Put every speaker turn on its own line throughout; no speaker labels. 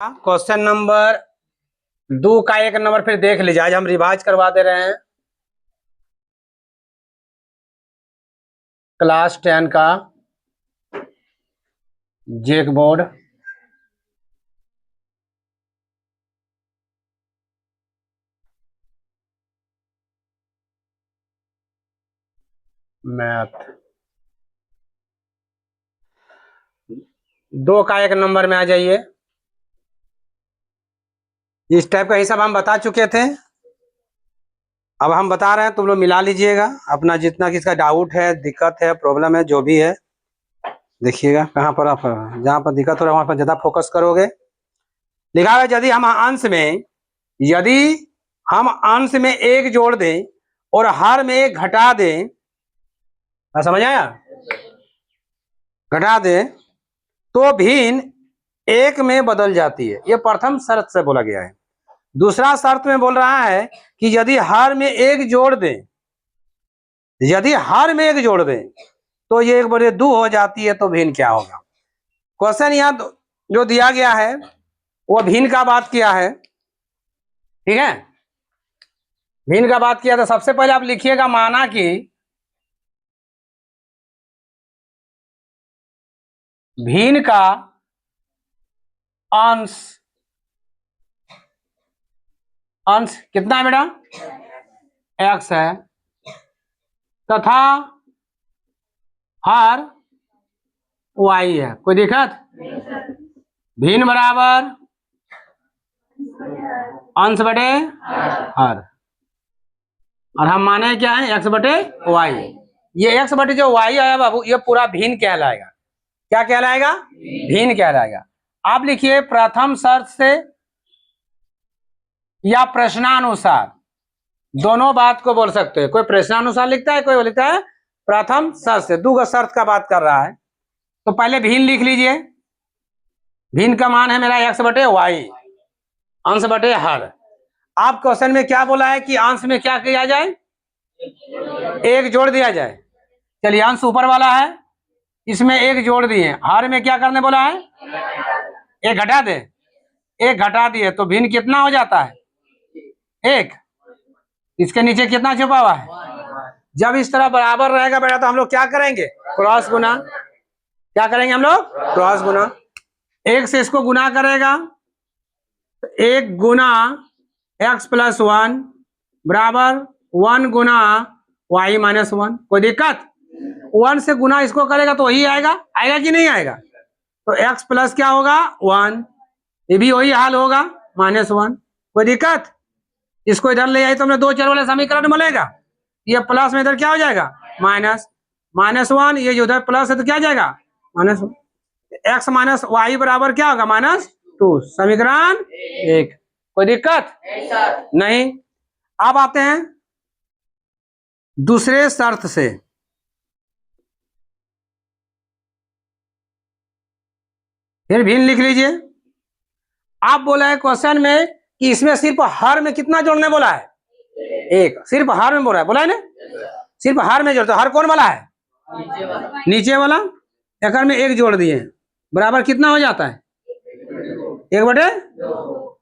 Question number 2 का एक number फिर देख लीजिए। आज हम रिवाइज करवा दे रहे हैं क्लास 10 का जेक बोर्ड मैथ 2 का एक नंबर में आ जाइए। इस टाइप का हिसाब हम बता चुके थे, अब हम बता रहे हैं, तुम लोग मिला लीजिएगा अपना जितना किसका डाउट है, दिक्कत है, प्रॉब्लम है, जो भी है देखिएगा कहाँ पर आप जहाँ पर दिक्कत हो रहा है वहाँ पर ज़्यादा फोकस करोगे। लिखा है यदि हम अंश में एक जोड़ दें और हर में एक घटा दें, समझ आया, घटा दें तो भिन्न एक में बदल जाती है। यह प्रथम शर्त से बोला गया है। दूसरा शर्त में बोल रहा है कि यदि हर में एक जोड़ दें, यदि हर में एक जोड़ दें तो ये 1/2 हो जाती है, तो भिन्न क्या होगा। क्वेश्चन यहाँ जो दिया गया है वो भिन्न का बात किया है, ठीक है, भिन्न का बात किया। तो सबसे पहले आप लिखिएगा माना कि भिन्न का अंश कितना है बेटा, x है, तथा हर y है। कोई दिक्कत? भिन्न बराबर अंश बटे हर, और हम माने क्या है x बटे y। ये x बटे जो y आया बाबू, ये पूरा भिन्न कहलाएगा। क्या कहलाएगा? भिन्न कहलाएगा। आप लिखिए प्रथम शर्त से या प्रश्नानुसार, दोनों बात को बोल सकते हैं। कोई प्रश्नानुसार लिखता है, कोई लिखता है प्रथम शर्त से। 2 शर्त का बात कर रहा है, तो पहले भिन्न लिख लीजिए। भिन्न का मान है मेरा x बटे y, अंश बटे हर। आप क्वेश्चन में क्या बोला है कि अंश में क्या किया जाए, एक जोड़ दिया जाए। चलिए अंश ऊपर वाला है, इसमें एक जोड़ दिए, हर में क्या करने बोला है, एक घटा दे, एक घटा दिए, तो भिन्न कितना हो जाता है, एक। इसके नीचे कितना छुपा हुआ है। जब इस तरह बराबर रहेगा बेटा तो हम लोग क्या करेंगे, क्रॉस गुना। क्या करेंगे हम लोग, क्रॉस गुना। एक से इसको गुना करेगा, एक गुना x + 1 बराबर 1 गुना y - 1। कोई दिक्कत? 1 से गुना इसको करेगा तो वही आएगा, आएगा कि नहीं आएगा। तो x प्लस क्या होगा 1, ये भी वही हाल होगा -1। कोई दिक्कत? इसको इधर ले आए तो हमने 2 चर वाले समीकरण मिलेगा। ये प्लस में इधर क्या हो जाएगा, -1। ये जो उधर प्लस है तो क्या आ जाएगा -1। x - y बराबर क्या होगा -2। समीकरण 1। कोई दिक्कत नहीं। अब आते हैं दूसरे शर्त से। फिर भिन्न लिख लीजिए। आप बोला है क्वेश्चन में कि इसमें सिर्फ हर में कितना जोड़ने बोला है, एक। सिर्फ हर में बोला है ना, सिर्फ हर में जोड़ते। हर कौन वाला है, नीचे वाला। एक में एक जोड़ दिए, बराबर कितना हो जाता है, 1/2।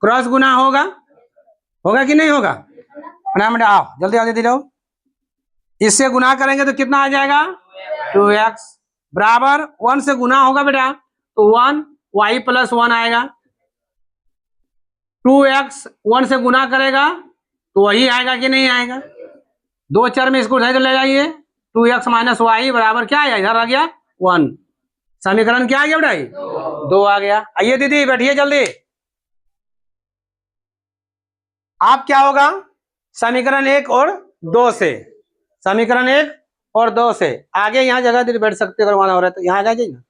क्रॉस गुना होगा कि नहीं होगा। आओ जल्दी जल्दी जाओ। इससे गुना करेंगे तो कितना आ जाएगा 2x बराबर 1 से गुना होगा बेटा तो 1 y + 1 आएगा। 2x 1 से गुना करेगा तो वही आएगा कि नहीं आएगा। 2 चर में इसको उधर ले जाइए, 2x - y बराबर क्या आया, इधर आ गया 1। समीकरण क्या आ गया बेटा, 2 आ गया। आइए दीदी बैठिए जल्दी। आप क्या होगा, समीकरण 1 और 2 से, समीकरण 1 और 2 से आगे यहाँ जगह दे बैठ सकते अगर वहां हो रहा है तो यहाँ आ जाइए ना।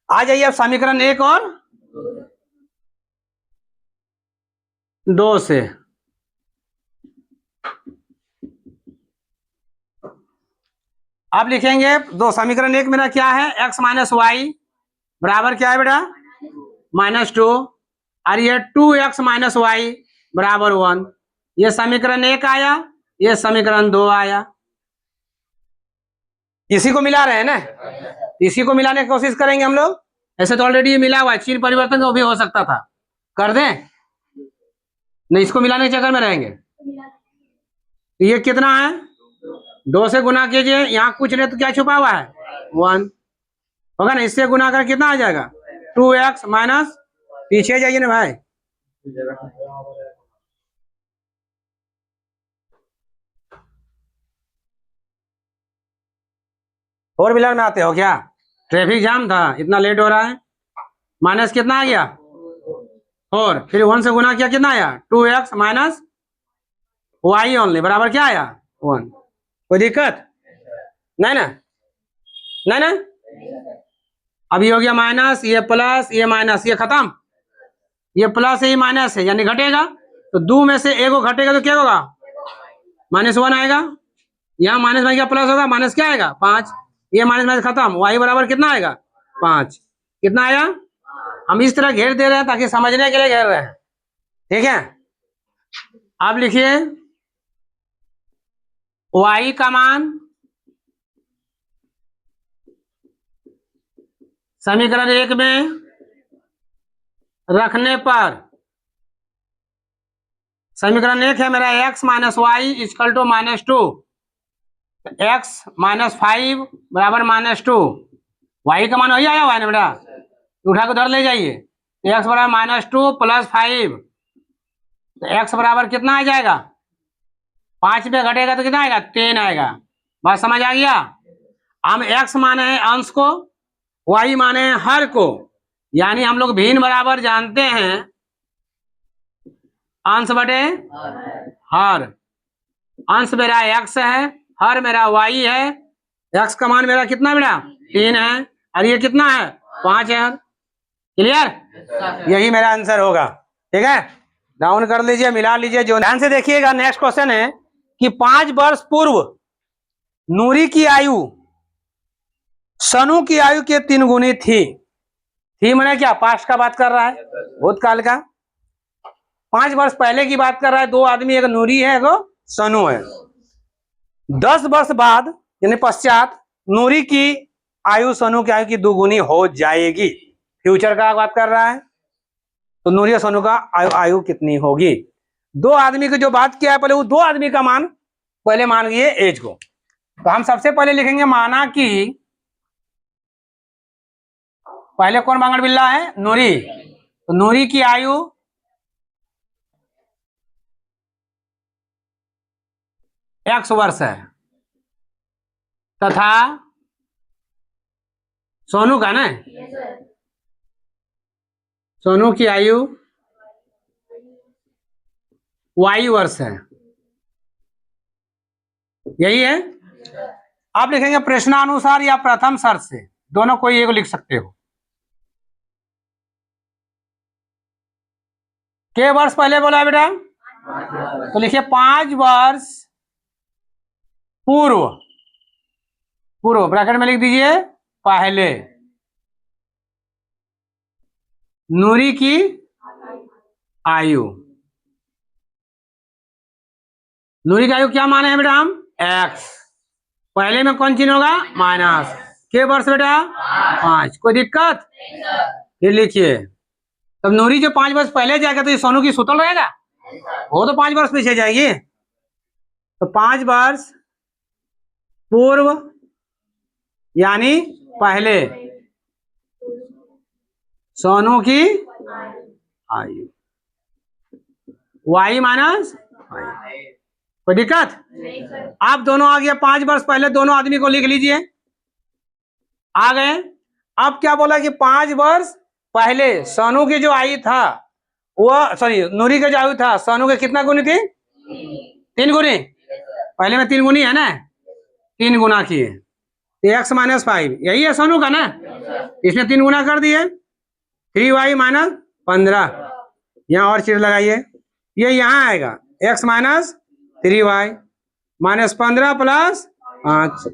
आ जाइए अब समीकरण 1 और 2 से। आप लिखेंगे दो, समीकरण 1 मेरा क्या है, x - y बराबर क्या है बेटा -2, और ये 2x - y बराबर 1। ये समीकरण 1 आया, ये समीकरण 2 आया। इसी को मिला रहे हैं ना, इसी को मिलाने की कोशिश करेंगे हम लोग। ऐसे तो ऑलरेडी ये मिला हुआ है, चिन्ह परिवर्तन तो भी हो सकता था, कर दें नहीं, इसको मिलाने के चक्कर में रहेंगे। ये कितना है, 2 से गुना कीजिए, यहाँ कुछ नहीं तो क्या छुपा हुआ है 1 होगा ना, इससे गुना कर कितना आ जाएगा 2x माइनस, पीछे जाइए ना भाई, फोर व्हीलर में आते हो क्या, ट्रैफिक जाम था इतना लेट हो रहा है। माइनस कितना आ गया 4, फिर 1 से गुना किया कितना आया 2x माइनस y ओनली बराबर क्या आया 1। कोई दिक्कत नहीं ना, नहीं ना। अब ये हो गया माइनस, ये प्लस, ये माइनस, ये खत्म, ये प्लस है ये माइनस है यानी घटेगा, तो 2 में से 1 को घटेगा तो क्या होगा -1 आएगा, यहाँ माइनस में क्या प्लस होगा, माइनस क्या आएगा 5, ये माइनस माइनस खत्म, y बराबर कितना आएगा 5, कितना आया। हम इस तरह घेर दे रहे हैं ताकि समझने के लिए घेर रहे हैं, ठीक है। अब लिखिए y का मान समीकरण 1 में रखने पर, समीकरण 1 है मेरा x minus y equal to -2, x minus 5 बराबर -2, y का मान वही आया हुआ है ना बेटा, उठा के उधर ले जाइए, तो x बराबर -2 प्लस 5, तो x बराबर कितना आ जाएगा 5 में घटेगा तो कितना आएगा 3 आएगा। बात समझ आ गया। हम x माने हैं अंश को, y माने हैं हर को, यानी हम लोग भिन्न बराबर जानते हैं, अंश बटे हर, अंश मेरा x है, हर मेरा y है, x का मान मेरा कितना बेटा 3 है, और ये कितना है 5 है। क्लियर, यही मेरा आंसर होगा, ठीक है। डाउन कर लीजिए, मिला लीजिए, जो ध्यान से देखिएगा। नेक्स्ट क्वेश्चन है कि 5 वर्ष पूर्व नूरी की आयु सनु की आयु के 3 गुनी थी मैंने क्या पास्ट का बात कर रहा है, भूतकाल का, 5 वर्ष पहले की बात कर रहा है, 2 आदमी, एक नूरी है एक सनु है। 10 वर्ष बाद यानी पश्चात नूरी की आयु सनु की आयु की 2 गुनी हो जाएगी, फ्यूचर का बात कर रहा है, तो नूरी और सनु का आयु कितनी होगी। 2 आदमी की जो बात किया है, पहले वो 2 आदमी का मान पहले मान गए एज को, तो हम सबसे पहले लिखेंगे माना कि पहले कौन बांगड़ बिल्ला है नूरी, तो नूरी की आयु x वर्ष है, तथा सोनू का ना, सोनू की आयु y वर्ष है, यही है। आप लिखेंगे प्रश्नानुसार या प्रथम शर्त से, दोनों कोई एक लिख सकते हो। के वर्ष पहले बोला है बेटा, तो लिखिए 5 वर्ष पूर्व, पूर्व ब्रैकेट में लिख दीजिए पहले नूरी की आयु, नूरी की आयु क्या माने हैं बेटा हम x, पहले में कौन चिन्ह होगा माइनस, के वर्ष बेटा 5, कोई दिक्कत। फिर लिखिए तब नूरी जो 5 वर्ष पहले जाएगा तो ये सोनू की सुतल रहेगा, वो तो 5 वर्ष पीछे जाएगी, तो 5 वर्ष पूर्व यानी पहले सोनू की आयु y माइनस, कोई दिक्कत। आप दोनों आ गया 5 वर्ष पहले, दोनों आदमी को लिख लीजिए, आ गए। अब क्या बोला कि 5 वर्ष पहले सोनू की जो आयु था वो, सॉरी नूरी का जो आयु था सोनू के कितना गुनी थी 3 गुनी, पहले में 3 गुनी है ना, 3 गुना किए, x माइनस 5 यही है सोनू का ना, इसमें 3 गुना कर दिए, 3y माइनस 15, यहाँ और चीज लगाइए, ये यहाँ आएगा x minus 3y minus 15 plus 5,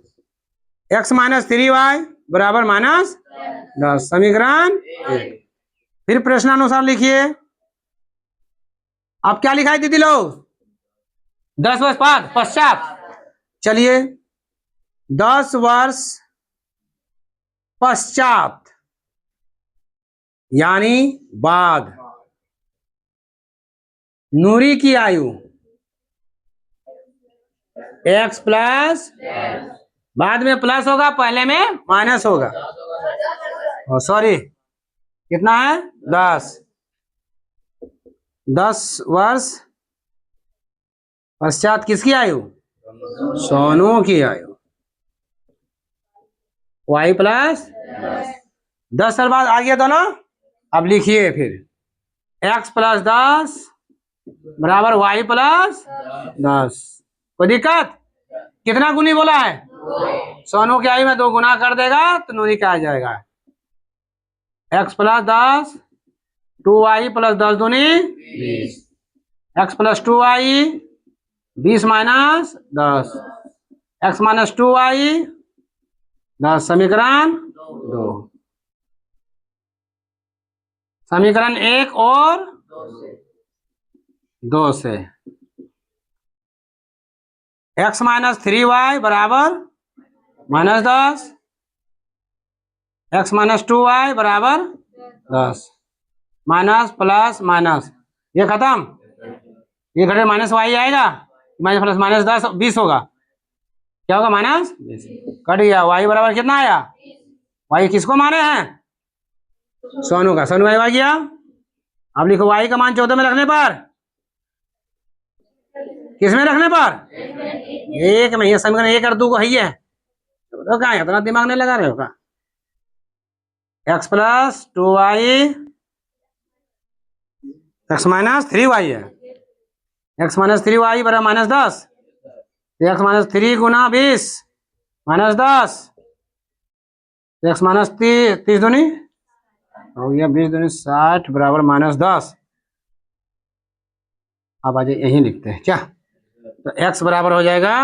x minus 3y बराबर -10, समीकरण 1। फिर प्रश्नानुसार लिखिए, आप क्या लिखा है दीदी लोग 10 वर्ष बाद पश्चात, चलिए 10 वर्ष पश्चात यानी बाद नूरी की आयु x प्लस, बाद में प्लस होगा, पहले में माइनस होगा। सॉरी, कितना है? 10 वर्ष पश्चात किसकी आयु? सोनू की आयु। y प्लस 10 साल बाद आ गया दोनों। अब लिखिए फिर x प्लस 10 बराबर y प्लस 10। कोई दिक्कत? कितना गुनी बोला है? सोनू की आयु में 2 गुना कर देगा तो नूरी का आ जाएगा। x प्लस 10 2y प्लस 10 दूनी 20। x plus 2y 20 minus 10 x minus 2y 10। समीकरण 2, समीकरण 1 और 2 से x माइनस 3y बराबर माइनस 10 x माइनस 2y बराबर 10 माइनस प्लस माइनस ये खत्म, ये घटे माइनस y आएगा, माइनस प्लस माइनस 10 20 होगा। क्या होगा? माइनस 20 कट गया। y बराबर कितना आया? y किसको माने हैं? सोनू का। सोनू का आ गया। अब लिखो y का मान 14 में रखने पर, किस में रखने पर? 1 में। ये समीकरण 1 और 2 को है। तो क्या है, इतना दिमाग नहीं लगा रहे हो का? x plus 2y x minus 3y है, x माइनस 3y बराबर माइनस 10, x माइनस 3 गुना 20 माइनस 10, x माइनस 30 दूनी हो गया 20 दूनी 60 बराबर माइनस 10। अब आ जाए यहीं लिखते हैं क्या? तो x बराबर हो जाएगा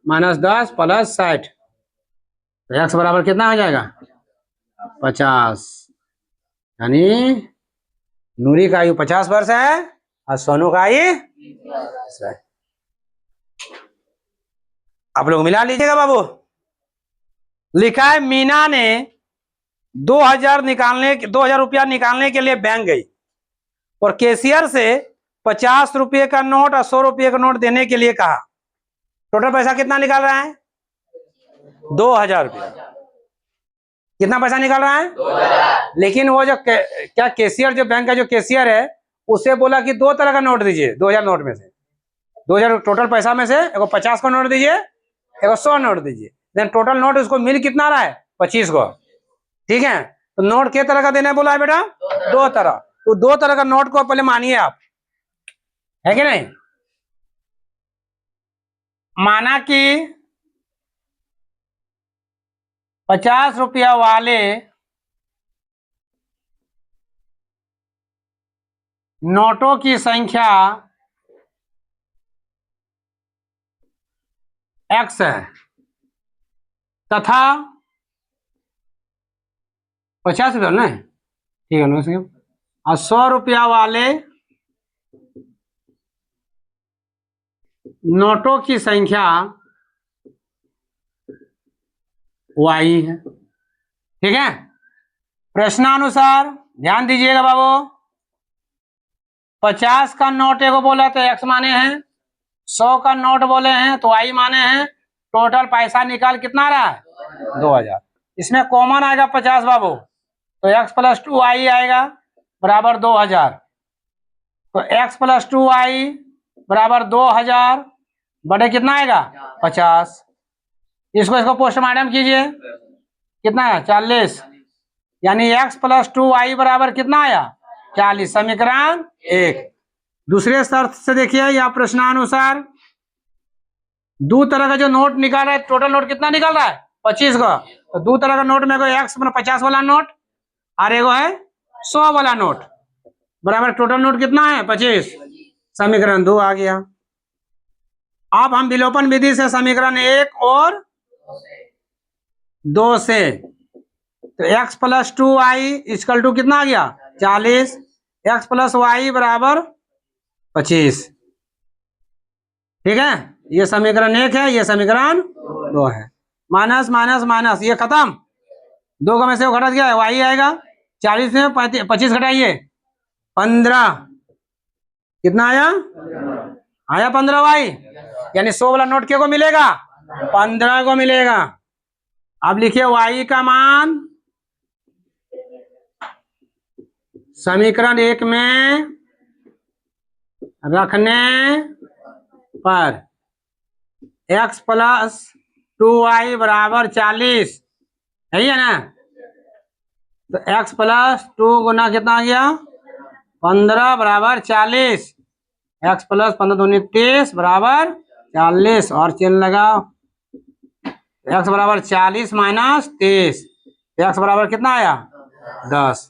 माइनस 10 प्लस 60, तो x बराबर कितना हो जाएगा? 50। यानी नूरी का आयु 50 वर्ष है और सोनू का आयु 20 है। आप लोग मिला लीजिएगा बाबू। लिखा है मीना ने 2000 रुपया निकालने के लिए बैंक गई और कैशियर से 50 रुपये का नोट और 100 रुपये का नोट देने के लिए कहा। टोटल पैसा कितना निकाल रहा है? 2000 रुपया। कितना पैसा निकाल रहा है? 2000। लेकिन वो जो क्या कैशियर, जो बैंक का जो कैशियर है, उसे बोला कि 2 तरह का नोट दीजिए। 2000 नोट में से 2000 टोटल पैसा में से एगो 50 का नोट दीजिए, एगो 100 नोट दीजिए। देन टोटल नोट उसको मिल कितना रहा है? 25 को। ठीक है, तो नोट किस तरह का देना है बोला है बेटा? 2 तरह। तो 2 तरह का नोट को पहले मानिए आप, है कि नहीं? माना कि 50 रुपया वाले नोटों की संख्या x है तथा 50 रुपया ना, ठीक है, और 100 रुपया वाले नोटों की संख्या y है। ठीक है, प्रश्नानुसार ध्यान दीजिएगा बाबू। 50 का नोट एगो बोला तो x माने हैं, 100 का नोट बोले हैं तो y माने हैं। टोटल पैसा निकाल कितना रहा है? 2000। इसमें कॉमन आएगा 50 बाबू, तो x प्लस 2y आएगा बराबर 2000। तो x प्लस 2y बराबर 2000 बड़े कितना आएगा? 50। इसको पोस्टमार्टम कीजिए, कितना है? 40। यानी x प्लस 2y बराबर कितना आया? 40। समीकरण 1। दूसरे शर्त से देखिए, यहाँ प्रश्नानुसार 2 तरह का जो नोट निकाल रहा है, टोटल नोट कितना निकल रहा है? 25 का। तो 2 तरह का नोट में x 50 वाला नोट और एगो है 100 वाला नोट, बराबर टोटल नोट कितना है? 25। समीकरण 2 आ गया। अब हम विलोपन विधि से समीकरण 1 और 2 से, तो x plus 2y equal to कितना आ गया? 40। x प्लस y बराबर 25। ठीक है, ये समीकरण 1 है, ये समीकरण 2 है। माइनस माइनस माइनस, ये खत्म, 2 में से वो घट गया, वाई आएगा 40 में 25 घटाइए 15, कितना आया? आया 15 वाई, यानी 100 वाला नोट को मिलेगा 15 को मिलेगा। अब लिखिए वाई का मान समीकरण 1 में रखने पर x प्लस 2y बराबर 40 है ना, तो x प्लस 2 गुना कितना आ गया 15 बराबर 40, x प्लस 15 दूनी 30 बराबर 40, और चिन्ह लगाओ, x बराबर 40 माइनस 30, x बराबर कितना आया 10,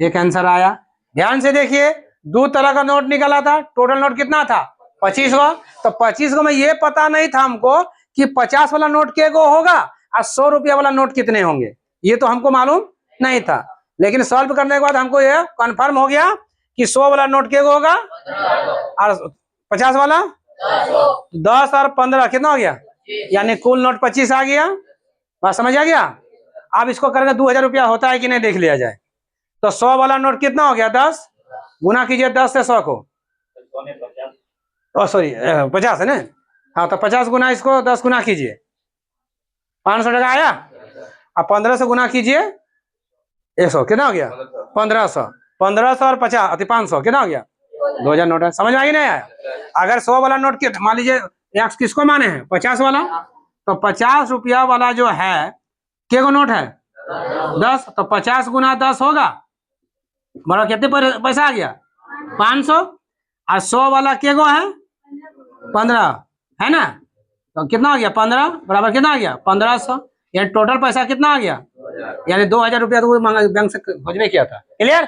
एक आंसर आया। ध्यान से देखिए, 2 तरह का नोट निकला था, टोटल नोट कितना था 25 का, तो 25 को में ये पता नहीं था हमको कि 50 वाला नोट के गो होगा और 100 रुपया वाला नोट कितने होंगे, ये तो हमको मालूम नहीं था। लेकिन सॉल्व करने के बाद हमको ये कंफर्म हो गया कि 100 वाला नोट के गो होगा और 50 वाला 10 और 15 कितना हो गया, यानी कुल नोट 25 आ गया। बात समझ आ गया? अब इसको करके 2000 रुपया होता है कि नहीं देख लिया जाए। तो 100 वाला नोट कितना हो गया 10, गुना कीजिए 10 से 100 को, सॉरी 50 है ना, हाँ तो 50 गुना इसको 10 गुना कीजिए 500 टका आया, अब 15 से गुना कीजिए 100, कितना हो गया 1500, 1500 और 50 अति 500 कितना हो गया 2000 नोट है। समझ में आई नहीं आया? अगर 100 वाला नोट के मान लीजिए एक्स किसको माने हैं 50 वाला, तो 50 रुपया वाला जो है के गो नोट है 10, तो 50 गुना 10 होगा बड़ा, कितने पैसा आ गया 500, और 100 वाला के गो है 15 है ना, तो कितना आ गया 15 बराबर कितना आ गया 1500, यानी टोटल पैसा कितना आ गया, यानी 2000 रुपया तो बैंक से खोजने किया था। क्लियर?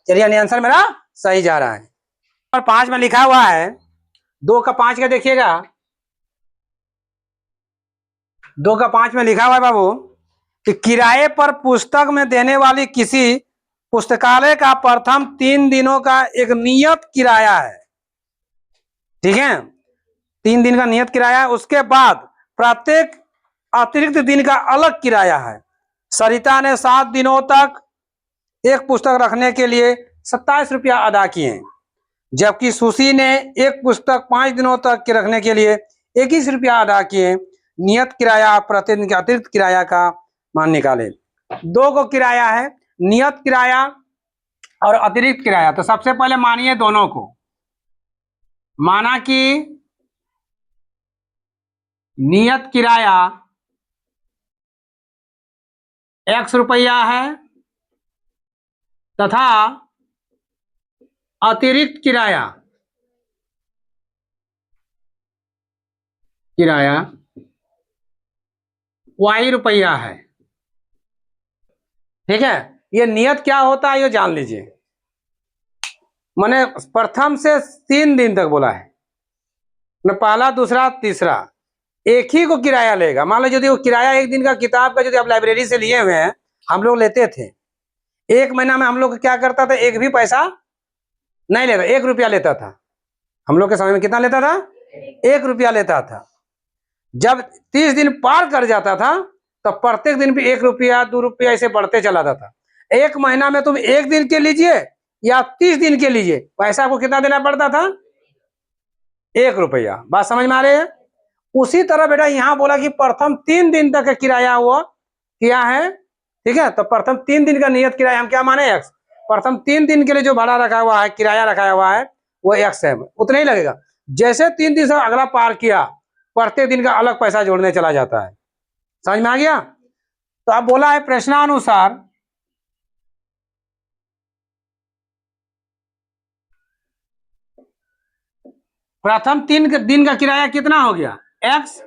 चलिए, यानी आंसर मेरा सही जा रहा है। और 5 में लिखा हुआ है 2 का 5 का देखिएगा, 2 का 5 में लिखा हुआ है बाबू कि किराए पर पुस्तक में देने वाली किसी पुस्तकालय का प्रथम 3 दिनों का एक नियत किराया है, ठीक है, 3 दिन का नियत किराया है, उसके बाद प्रत्येक अतिरिक्त दिन का अलग किराया है। सरिता ने 7 दिनों तक एक पुस्तक रखने के लिए 27 रुपया अदा किए, जबकि सुशी ने एक पुस्तक 5 दिनों तक के रखने के लिए 21 रुपया अदा किए। नियत किराया प्रति दिन के अतिरिक्त किराया का मान निकाले। 2 को किराया है, नियत किराया और अतिरिक्त किराया। तो सबसे पहले मानिए दोनों को, माना कि नियत किराया x रुपया है तथा अतिरिक्त किराया y रुपया है, ठीक है। ये नियत क्या होता है ये जान लीजिए, मैंने प्रथम से 3 दिन तक बोला है न, पहला दूसरा तीसरा एक ही को किराया लेगा। मान लो यदि वो किराया 1 दिन का किताब का यदि आप लाइब्रेरी से लिए हुए हैं, हम लोग लेते थे, 1 महीना में हम लोग क्या करता था, एक भी पैसा नहीं लेता, 1 रुपया लेता था। हम लोग के समय में कितना लेता था 1 रुपया लेता था। जब 30 दिन पार कर जाता था तो प्रत्येक दिन भी 1 रुपया 2 रुपया ऐसे बढ़ते चला जाता था। 1 महीना में तुम 1 दिन के लीजिए या 30 दिन के लीजिए, पैसा आपको कितना देना पड़ता था 1 रुपया। बात समझ में आ रही है? उसी तरह बेटा यहाँ बोला कि प्रथम 3 दिन तक का किराया वो क्या है, ठीक है। तो प्रथम 3 दिन का नियत किराया हम क्या माने x, प्रथम 3 दिन के लिए जो भाड़ा रखा हुआ है, किराया रखा हुआ है वो x है, उतना ही लगेगा। जैसे 3 दिन से अगला पार किया, प्रत्येक दिन का अलग पैसा जोड़ने चला जाता है। समझ में आ गया? तो अब बोला है प्रश्नानुसार प्रथम 3 दिन का किराया कितना हो गया x।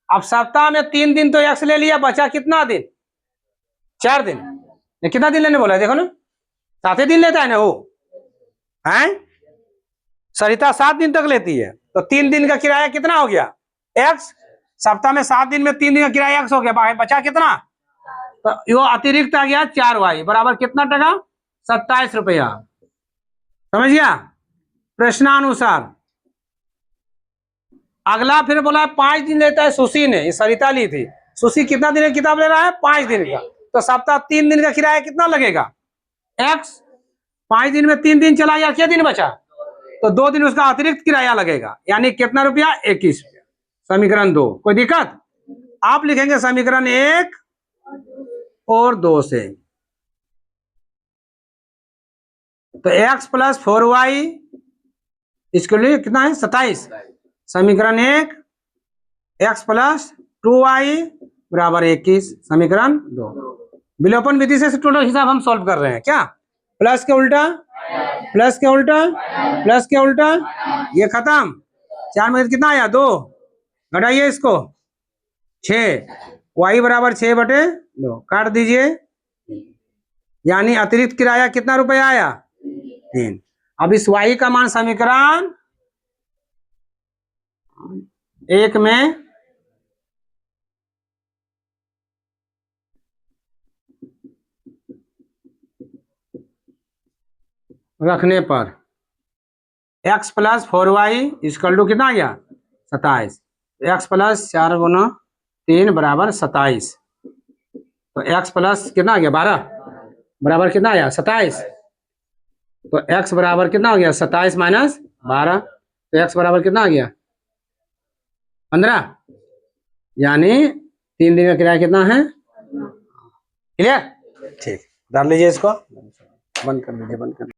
अब सप्ताह में 3 दिन तो x ले लिया, बचा कितना दिन 4 दिन। ये कितना दिन लेने बोला है देखो ना, 7 दिन लेता है ना वो है, सरिता 7 दिन तक लेती है, तो 3 दिन का किराया कितना हो गया x। सप्ताह में 7 दिन में 3 दिन का किराया x हो गया, बचा कितना, तो वो अतिरिक्त आ गया 4y बराबर कितना टका 27 रुपया। समझ गया? प्रश्नानुसार अगला फिर बोला 5 दिन लेता है सुशी ने, सरिता ली थी, सुशी कितना दिन का किताब ले रहा है? 5 दिन का। तो सप्ताह 3 दिन का किराया कितना लगेगा? x। 5 दिन में 3 दिन चला गया, क्या दिन बचा? तो 2 दिन उसका अतिरिक्त किराया लगेगा, यानी कितना रुपया? 21 रुपया। समीकरण 2। कोई दिक्कत? आप लिखेंगे समीकरण 1 और 2 से। तो x प्लस 4y इसके लिए कितना है? 27। समीकरण 1 x प्लस 2y बराबर 21। समीकरण 2। विलोपन विधि से टोटल हिसाब हम सॉल्व कर रहे हैं। क्या? प्लस के उल्टा, प्लस के उल्टा, प्लस के उल्टा, ये खत्म। 4 में कितना आया? 2। घटाइए इसको, 6। y बराबर 6/2 काट दीजिए, यानी अतिरिक्त किराया कितना रुपया आया? 3। अब इस y का मान समीकरण 1 में रखने पर x plus 4y equal to कितना आ गया? 27। x प्लस 4 गुना 3 बराबर 27। तो x प्लस कितना आ गया? 12 बराबर कितना आया? 27। तो x बराबर कितना हो गया? 27 माइनस 12। तो x बराबर कितना आ गया? 15। यानी 3 दिन का किराया कितना है? क्लियर? ठीक, डाल लीजिए इसको, बंद कर लीजिए, बंद कर लीजिए।